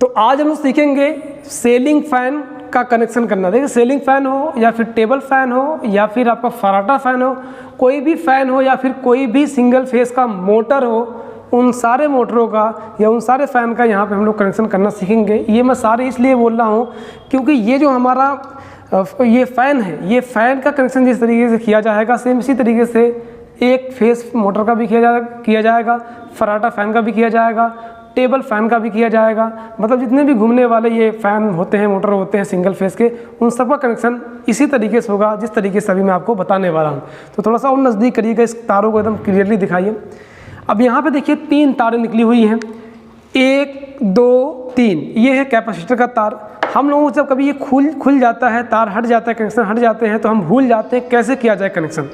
तो आज हम लोग सीखेंगे सीलिंग फैन का कनेक्शन करना। देखिए सीलिंग फैन हो या फिर टेबल फैन हो या फिर आपका फराटा फैन हो, कोई भी फैन हो या फिर कोई भी सिंगल फेस का मोटर हो, उन सारे मोटरों का या उन सारे फ़ैन का यहाँ पे हम लोग कनेक्शन करना सीखेंगे। ये मैं सारे इसलिए बोल रहा हूँ क्योंकि ये जो हमारा ये फ़ैन है, ये फ़ैन का कनेक्शन जिस तरीके से किया जाएगा सेम इसी तरीके से एक फेस मोटर का भी किया जाएगा, फराटा फ़ैन का भी किया जाएगा, टेबल फ़ैन का भी किया जाएगा। मतलब जितने भी घूमने वाले ये फ़ैन होते हैं, मोटर होते हैं सिंगल फेस के, उन सब का कनेक्शन इसी तरीके से होगा जिस तरीके से अभी मैं आपको बताने वाला हूँ। तो थोड़ा सा और नज़दीक करिएगा, इस तारों को एकदम क्लियरली दिखाइए। अब यहाँ पे देखिए 3 तारें निकली हुई हैं, 1 2 3, ये है कैपेसिटर का तार। हम लोगों को जब कभी ये खुल जाता है, तार हट जाता है, कनेक्शन हट जाते हैं, तो हम भूल जाते हैं कैसे किया जाए कनेक्शन।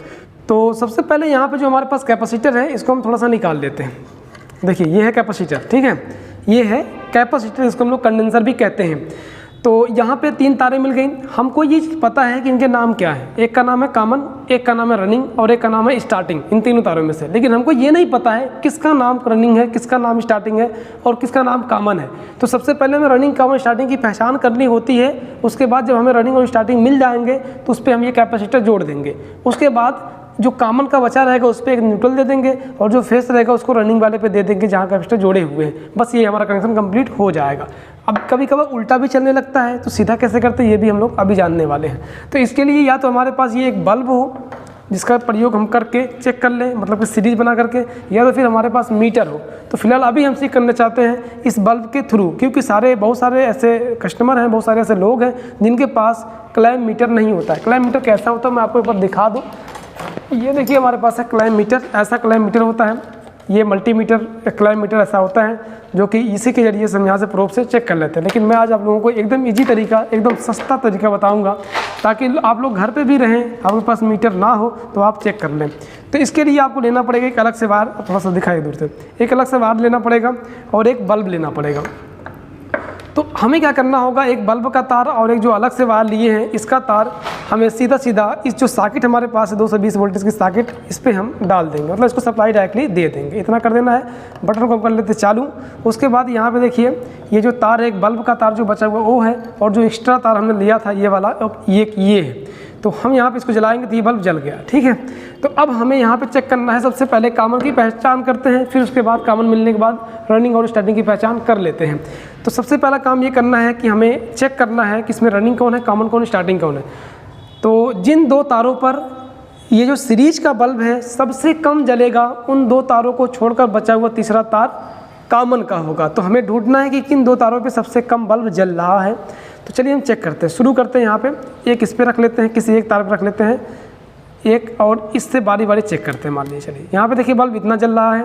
तो सबसे पहले यहाँ पे जो हमारे पास कैपेसिटर है इसको हम थोड़ा सा निकाल लेते हैं। देखिए ये है कैपेसिटर, ठीक है, ये है कैपेसिटर, इसको हम लोग कंडेंसर भी कहते हैं। तो यहाँ पे 3 तारें मिल गई। हमको ये पता है कि इनके नाम क्या है, एक का नाम है कॉमन, एक का नाम है रनिंग और एक का नाम है स्टार्टिंग, इन तीनों तारों में से। लेकिन हमको ये नहीं पता है किसका नाम रनिंग है, किसका नाम स्टार्टिंग है और किसका नाम कॉमन है। तो सबसे पहले हमें रनिंग, कॉमन, स्टार्टिंग की पहचान करनी होती है। उसके बाद जब हमें रनिंग और स्टार्टिंग मिल जाएंगे तो उस पर हम ये कैपेसिटर जोड़ देंगे। उसके बाद जो कॉमन का बचा रहेगा उस पर एक न्यूट्रल दे देंगे और जो फेस रहेगा उसको रनिंग वाले पे दे देंगे जहाँ कैपेसिटर जोड़े हुए हैं। बस ये हमारा कनेक्शन कंप्लीट हो जाएगा। अब कभी कभार उल्टा भी चलने लगता है तो सीधा कैसे करते हैं ये भी हम लोग अभी जानने वाले हैं। तो इसके लिए या तो हमारे पास ये एक बल्ब हो जिसका प्रयोग हम करके चेक कर लें, मतलब कि सीरीज बना करके, या तो फिर हमारे पास मीटर हो। तो फिलहाल अभी हम सीख करना चाहते हैं इस बल्ब के थ्रू, क्योंकि बहुत सारे ऐसे कस्टमर हैं, बहुत सारे ऐसे लोग हैं जिनके पास क्लाइम मीटर नहीं होता है। क्लाइम मीटर कैसा होता है मैं आपको एक बार दिखा दूँ। ये देखिए हमारे पास है क्लाइम मीटर, ऐसा क्लाइम मीटर होता है। ये मल्टीमीटर क्लाइम मीटर ऐसा होता है जो कि इसी के जरिए से हम यहाँ से प्रोब से चेक कर लेते हैं। लेकिन मैं आज आप लोगों को एकदम इजी तरीका, एकदम सस्ता तरीका बताऊंगा ताकि आप लोग घर पे भी रहें, आपके पास मीटर ना हो तो आप चेक कर लें। तो इसके लिए आपको लेना पड़ेगा एक अलग से वायर, थोड़ा सा दिखाई दूर से, एक अलग से वायर लेना पड़ेगा और एक बल्ब लेना पड़ेगा। तो हमें क्या करना होगा, एक बल्ब का तार और एक जो अलग से वायर लिए हैं इसका तार हमें सीधा इस जो सॉकेट हमारे पास है 220 वोल्टेज की सॉकेट, इस पर हम डाल देंगे, मतलब इसको सप्लाई डायरेक्टली दे देंगे। इतना कर देना है। बटन को कर लेते चालू। उसके बाद यहाँ पे देखिए ये जो तार है, एक बल्ब का तार जो बचा हुआ वो है, और जो एक्स्ट्रा तार हमने लिया था ये वाला, ये है। तो हम यहाँ पे इसको जलाएंगे तो ये बल्ब जल गया, ठीक है। तो अब हमें यहाँ पे चेक करना है, सबसे पहले कॉमन की पहचान करते हैं, फिर उसके बाद कॉमन मिलने के बाद रनिंग और स्टार्टिंग की पहचान कर लेते हैं। तो सबसे पहला काम ये करना है कि हमें चेक करना है कि इसमें रनिंग कौन है, कॉमन कौन है, स्टार्टिंग कौन है। तो जिन 2 तारों पर ये जो सीरीज का बल्ब है सबसे कम जलेगा, उन 2 तारों को छोड़कर बचा हुआ तीसरा तार कॉमन का होगा। तो हमें ढूंढना है कि किन 2 तारों पे सबसे कम बल्ब जल रहा है। तो चलिए हम चेक करते हैं, शुरू करते हैं। यहाँ पे एक इस पर रख लेते हैं, किसी एक तार पर रख लेते हैं एक, और इससे बारी बारी चेक करते हैं। मान लीजिए चलिए यहाँ पे देखिए बल्ब इतना जल रहा है,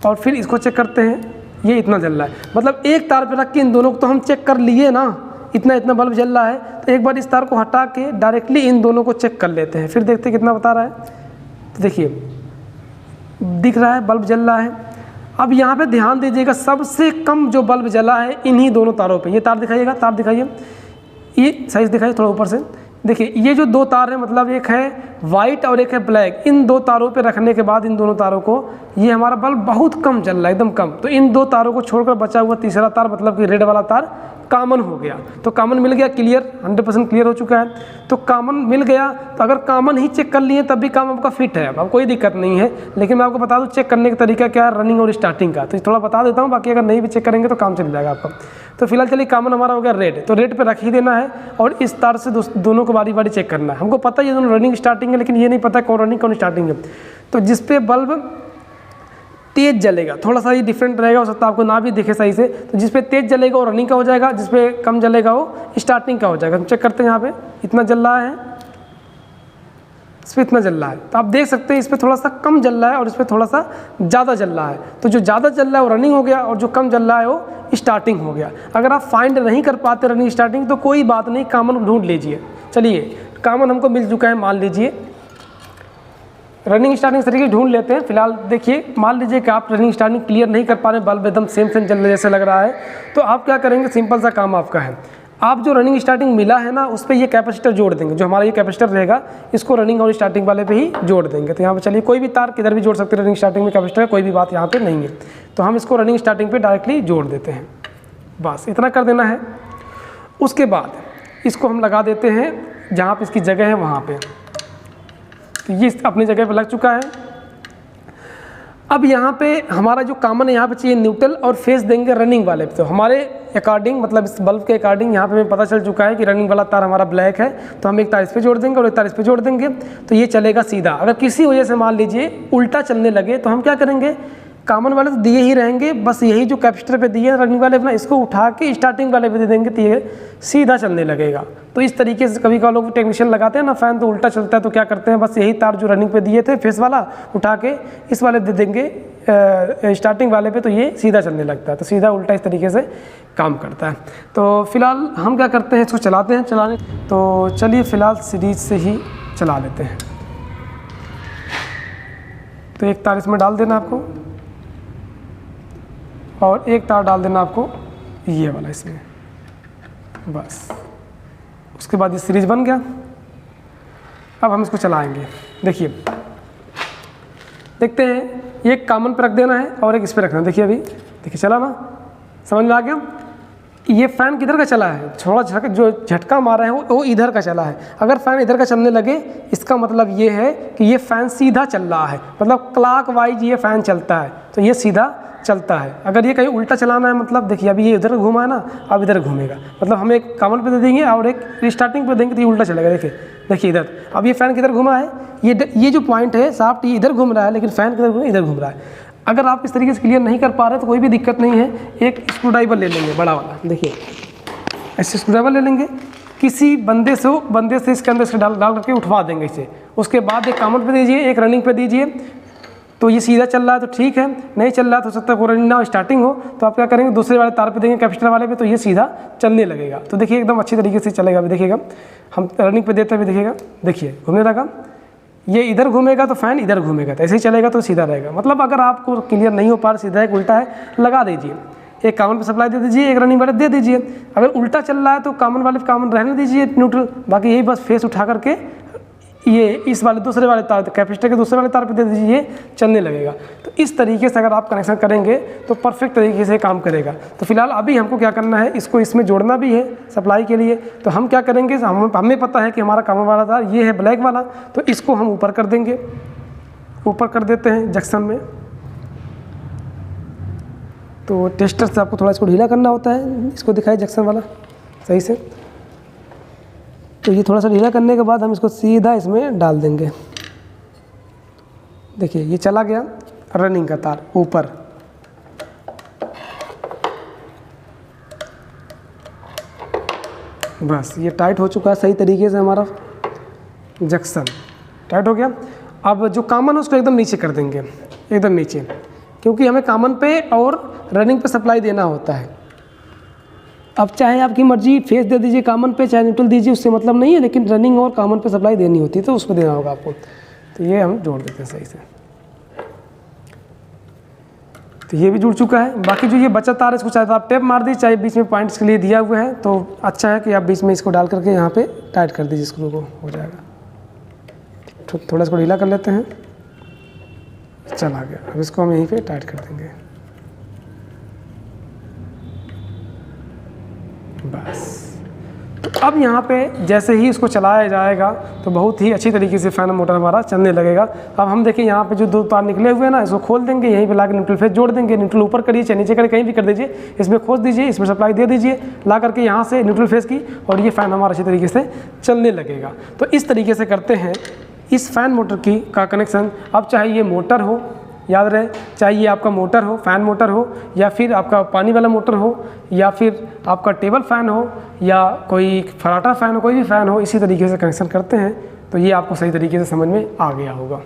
और फिर इसको चेक करते हैं, ये इतना जल रहा है। मतलब एक तार पे रख के इन दोनों को तो हम चेक कर लिए ना, इतना बल्ब जल रहा है। तो एक बार इस तार को हटा के डायरेक्टली इन दोनों को चेक कर लेते हैं, फिर देखते हैं कितना बता रहा है। तो देखिए दिख रहा है बल्ब जल रहा है। अब यहाँ पे ध्यान दीजिएगा, सबसे कम जो बल्ब जला है इन्हीं दोनों तारों पे। ये तार दिखाइएगा, तार दिखाइए, ये साइज दिखाइए थोड़ा ऊपर से। देखिए ये जो 2 तार हैं, मतलब एक है वाइट और एक है ब्लैक, इन 2 तारों पे रखने के बाद इन दोनों तारों को, ये हमारा बल्ब बहुत कम जल रहा है, एकदम कम। तो इन 2 तारों को छोड़कर बचा हुआ तीसरा तार, मतलब कि रेड वाला तार, कॉमन हो गया। तो कॉमन मिल गया, क्लियर, 100% क्लियर हो चुका है। तो कॉमन मिल गया, तो अगर कॉमन ही चेक कर लिए तब भी काम आपका फिट है, अब कोई दिक्कत नहीं है। लेकिन मैं आपको बता दूं चेक करने का तरीका क्या है, रनिंग और स्टार्टिंग का, तो थोड़ा बता देता हूँ, बाकी अगर नहीं भी चेक करेंगे तो काम चल जाएगा आपका। तो फिलहाल चलिए कॉमन हमारा हो गया रेड, तो रेड पे रख ही देना है और इस तार से दोनों को बारी बारी चेक करना है। हमको पता है ये दोनों रनिंग स्टार्टिंग है, लेकिन ये नहीं पता कौन रनिंग कौन स्टार्टिंग है। तो जिस पे बल्ब तेज जलेगा, थोड़ा सा ये डिफरेंट रहेगा, हो सकता है आपको ना भी दिखे सही से। तो जिस पे तेज जलेगा वो रनिंग का हो जाएगा, जिस पे कम जलेगा वो स्टार्टिंग का हो जाएगा। हम चेक करते हैं, यहाँ पे इतना जल रहा है, इस पर इतना जल रहा है। तो आप देख सकते हैं इस पर थोड़ा सा कम जल रहा है और इस पर थोड़ा सा ज़्यादा जल रहा है। तो जो ज़्यादा जल रहा है वो रनिंग हो गया और जो कम जल रहा है वो स्टार्टिंग हो गया। अगर आप फाइंड नहीं कर पाते रनिंग स्टार्टिंग तो कोई बात नहीं, कॉमन ढूंढ लीजिए। चलिए कॉमन हमको मिल चुका है, मान लीजिए रनिंग स्टार्टिंग तरीके ढूंढ लेते हैं। फिलहाल देखिए, मान लीजिए कि आप रनिंग स्टार्टिंग क्लियर नहीं कर पा रहे, बल्ब एकदम सेम जल रहे जैसे लग रहा है, तो आप क्या करेंगे, सिंपल सा काम आपका है, आप जो रनिंग स्टार्टिंग मिला है ना उस पर ये कैपेसिटर जोड़ देंगे। जो हमारा ये कैपेसिटर रहेगा इसको रनिंग और स्टार्टिंग वाले पे ही जोड़ देंगे। तो यहाँ पे चलिए कोई भी तार किधर भी जोड़ सकते हैं, रनिंग स्टार्टिंग में कैपेसिटर कोई भी बात यहाँ पे नहीं है। तो हम इसको रनिंग स्टार्टिंग पे डायरेक्टली जोड़ देते हैं। बस इतना कर देना है। उसके बाद इसको हम लगा देते हैं जहाँ पे इसकी जगह है वहाँ पे। तो ये अपनी जगह पे लग चुका है। अब यहाँ पे हमारा जो कॉमन यहाँ पे चाहिए न्यूट्रल और फेस देंगे रनिंग वाले पे। तो हमारे अकॉर्डिंग मतलब इस बल्ब के अकॉर्डिंग यहाँ पे हमें पता चल चुका है कि रनिंग वाला तार हमारा ब्लैक है, तो हम एक तार इस पे जोड़ देंगे और एक तार इस पे जोड़ देंगे, तो ये चलेगा सीधा। अगर किसी वजह से मान लीजिए उल्टा चलने लगे तो हम क्या करेंगे, कॉमन वाले तो दिए ही रहेंगे, बस यही जो कैपेसिटर पे दिए रनिंग वाले अपना इसको उठा के स्टार्टिंग वाले पे दे देंगे तो ये सीधा चलने लगेगा। तो इस तरीके से कभी कभी लोग टेक्नीशियन लगाते हैं ना फैन तो उल्टा चलता है, तो क्या करते हैं बस यही तार जो रनिंग पे दिए थे फेस वाला उठा के इस वाले दे देंगे स्टार्टिंग वाले पे, तो ये सीधा चलने लगता है। तो सीधा उल्टा इस तरीके से काम करता है। तो फिलहाल हम क्या करते हैं, इसको चलाते हैं। चलाने तो चलिए फिलहाल सीरीज से ही चला लेते हैं। तो एक तार इसमें डाल देना आपको और एक तार डाल देना आपको ये वाला इसमें, बस। उसके बाद ये सीरीज बन गया। अब हम इसको चलाएंगे। देखिए देखते हैं, ये कॉमन पे रख देना है और एक इस पे रखना है। देखिए अभी देखिए चला ना, समझ में आ गया। ये फ़ैन किधर का चला है, थोड़ा जो झटका मारा है वो इधर का चला है। अगर फ़ैन इधर का चलने लगे इसका मतलब ये है कि ये फ़ैन सीधा चल रहा है, मतलब क्लॉक वाइज ये फ़ैन चलता है, तो ये सीधा चलता है। अगर ये कहीं उल्टा चलाना है, मतलब देखिए अभी ये इधर घुमा है ना, अब इधर घूमेगा, मतलब हम एक कॉमन पे दे देंगे और एक स्टार्टिंग पे देंगे तो ये उल्टा चलेगा। देखिए इधर अब ये फ़ैन किधर घुमा है, ये जो पॉइंट है साफ्ट ये इधर घूम रहा है, लेकिन फ़ैन किधर इधर घूम रहा है। अगर आप इस तरीके से क्लियर नहीं कर पा रहे तो कोई भी दिक्कत नहीं है, एक स्क्रू ड्राइवर ले लेंगे बड़ा वाला। देखिए ऐसे स्क्रू ड्राइवर ले लेंगे, किसी बंदे से इसके अंदर से डाल करके उठवा देंगे इसे। उसके बाद एक कॉमन पे दीजिए, एक रनिंग पे दीजिए, तो ये सीधा चल रहा है तो ठीक है, नहीं चल रहा है तो हो सकता है वो रनिंग ना स्टार्टिंग हो, तो आप क्या करेंगे दूसरे वाले तार पे देंगे कैपेसिटर वाले पे, तो ये सीधा चलने लगेगा। तो देखिए एकदम अच्छी तरीके से चलेगा। अभी देखिएगा हम रनिंग पे देते हुए देखिएगा, देखिए घूमने लगा, ये इधर घूमेगा तो फ़ैन इधर घूमेगा, तो ऐसे ही चलेगा तो सीधा रहेगा। मतलब अगर आपको क्लियर नहीं हो पा रहा सीधा है उल्टा है, लगा दीजिए, एक कॉमन पे सप्लाई दे दीजिए, एक रनिंग वाले दे दीजिए। अगर उल्टा चल रहा है तो कॉमन वाले कॉमन रहने दीजिए न्यूट्रल, बाकी यही बस फेस उठा करके ये इस वाले दूसरे वाले तार कैपेसिटर के दूसरे वाले तार पे दे दीजिए, चलने लगेगा। तो इस तरीके से अगर आप कनेक्शन करेंगे तो परफेक्ट तरीके से काम करेगा। तो फिलहाल अभी हमको क्या करना है, इसको इसमें जोड़ना भी है सप्लाई के लिए। तो हम क्या करेंगे, हमें पता है कि हमारा कॉमन वाला तार ये है ब्लैक वाला, तो इसको हम ऊपर कर देंगे, ऊपर कर देते हैं जंक्शन में। तो टेस्टर से आपको थोड़ा इसको ढीला करना होता है, इसको दिखाए जंक्शन वाला सही से। तो ये थोड़ा सा ढीला करने के बाद हम इसको सीधा इसमें डाल देंगे। देखिए ये चला गया रनिंग का तार ऊपर। बस ये टाइट हो चुका है सही तरीके से, हमारा जंक्शन टाइट हो गया। अब जो कॉमन है उसको एकदम नीचे कर देंगे, एकदम नीचे, क्योंकि हमें कॉमन पे और रनिंग पे सप्लाई देना होता है। अब चाहे आपकी मर्जी फेस दे दीजिए कॉमन पे, चाहे न्यूट्रल दीजिए, उससे मतलब नहीं है, लेकिन रनिंग और कॉमन पे सप्लाई देनी होती है तो उसको देना होगा आपको। तो ये हम जोड़ देते हैं सही से। तो ये भी जुड़ चुका है। बाकी जो ये बचा तार इसको चाहे तो आप टेप मार दीजिए, चाहे बीच में पॉइंट्स के लिए दिया हुआ है, तो अच्छा है कि आप बीच में इसको डाल करके यहाँ पे टाइट कर दीजिए, स्क्रू को हो जाएगा। थोड़ा इसको ढीला कर लेते हैं, चला गया। अब इसको हम यहीं पे टाइट कर देंगे, बस। तो अब यहाँ पे जैसे ही इसको चलाया जाएगा तो बहुत ही अच्छी तरीके से फैन मोटर हमारा चलने लगेगा। अब हम देखिए यहाँ पे जो दो तार निकले हुए हैं ना, इसको खोल देंगे, यहीं पे लाकर न्यूट्रल फेस जोड़ देंगे। न्यूट्रल ऊपर करिए चाहे नीचे करिए, कहीं भी कर दीजिए, इसमें खोल दीजिए, इसमें सप्लाई दे दीजिए ला करके यहाँ से न्यूट्रल फेस की, और ये फ़ैन हमारा अच्छी तरीके से चलने लगेगा। तो इस तरीके से करते हैं इस फ़ैन मोटर का कनेक्शन। अब चाहे ये मोटर हो, याद रहे, चाहे ये आपका मोटर हो, फ़ैन मोटर हो, या फिर आपका पानी वाला मोटर हो, या फिर आपका टेबल फ़ैन हो, या कोई फराटा फ़ैन हो, कोई भी फ़ैन हो, इसी तरीके से कनेक्शन करते हैं तो ये आपको सही तरीके से समझ में आ गया होगा।